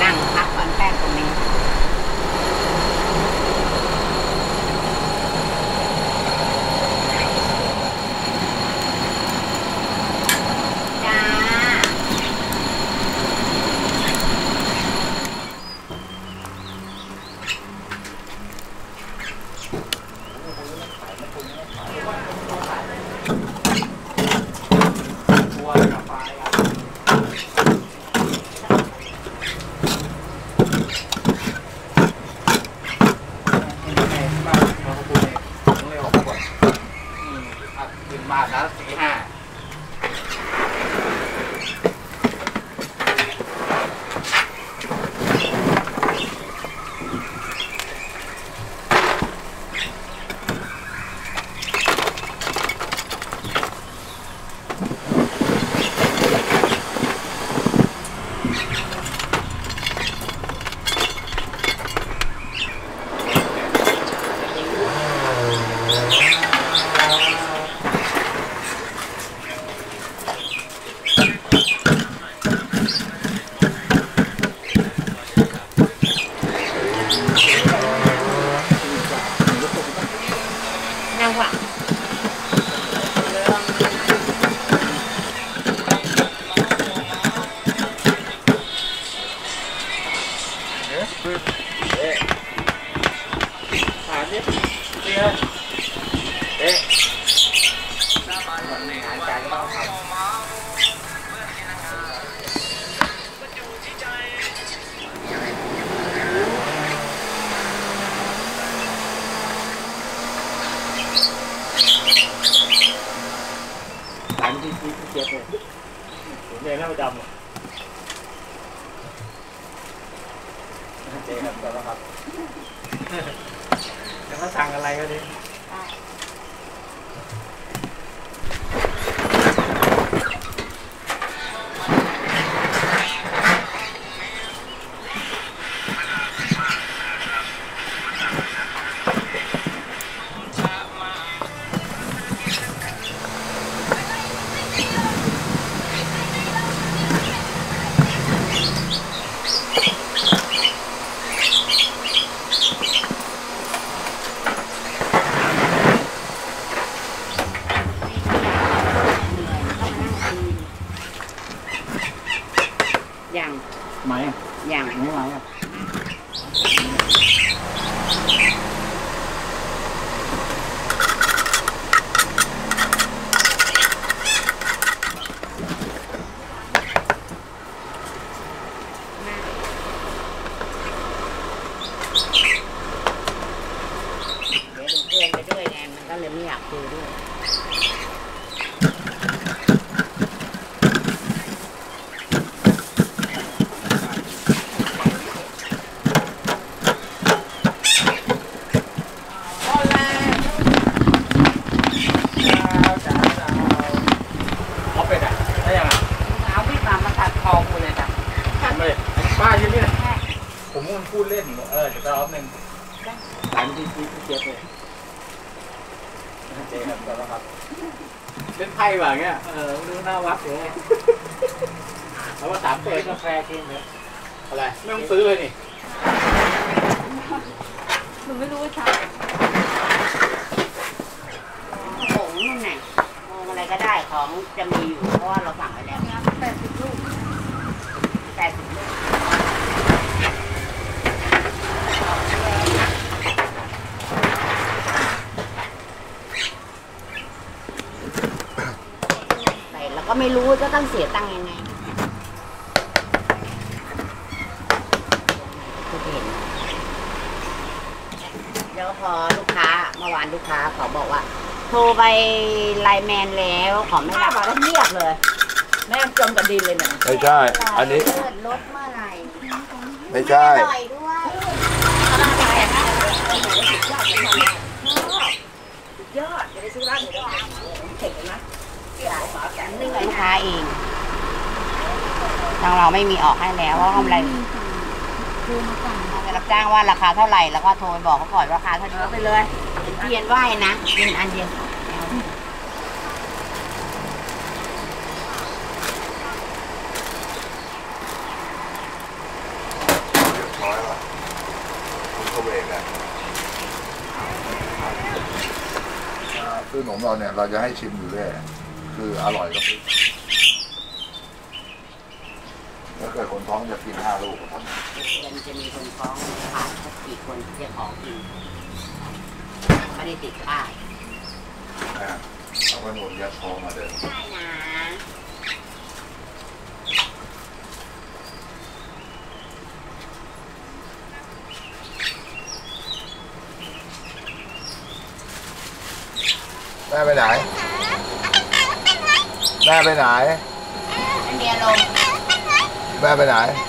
นั่งพักก่อนแป้งตรงนี้จ้ามาแล้ว4-5นั่งว่ะถามดิเตี้ยเอ๊ะหายใจก็ต้องทำถามที่เจ็บเลยผมเรียนหน้าประจำเจ๊ครับแล้วครับแล้วเขาสั่งอะไรก็ดีอย่างไหมอย่างไม่ไหมอ่ะเดี๋ยวดูเพื่อนไปด้วยไงมันก็เลยไม่อยากคุยด้วยผมมันพูดเล่นจะรอบหนึ่งถามที่เจ็บเลยเจ๊ครับแล้วครับเล่นไพ่แบบเงี้ยดูหน้าวัดเลยแล้วมาถามเปิดกาแฟกินเลยอะไรไม่ต้องซื้อเลยนี่ ไม่รู้ว่าใช่ ผงนู่นน่ะมองอะไรก็ได้ของจะมีอยู่เพราะว่าเราสั่งไว้แล้ว 80 ลูก 80 ลูกใส่แล้วก็ไม่รู้จะต้องเสียตังค์ยังไงแล้วพอลูกค้าเมื่อวานลูกค้าเขาบอกว่า โทรไปไลน์แมนแล้วขอไม่รับแล้วเงียบเลยแม่จมกับดินเลยเนี่ย ไม่ใช่ อันนี้ รถเมื่อไหร่ ไม่ใช่ อร่อยด้วยยอดจะได้ซื้อร้านหนูได้เก่งนะลูกค้าเองทางเราไม่มีออกให้แล้วเพราะกำไรรับจ้างว่าราคาเท่าไหร่แล้วก็โทรไปบอกเขาก่อนราคาเท่านี้ไปเลยเย็นไหวนะเย็นอันเย็นคือขนมเราเนี่ยเราจะให้ชิมอยู่เรื่อยคืออร่อยก็คือถ้าเกิดคนท้องจะกิน5 ลูกครับ มันจะมีคนท้องขาดสักกี่คนที่จะขอกินไม่ได้ติดป้าย เอาขนมยัดท้องมาเดิน ได้นะ แม่ไปไหนแม่ไปไหน ไม่มีอารมณ์ แม่ไปไหน ไ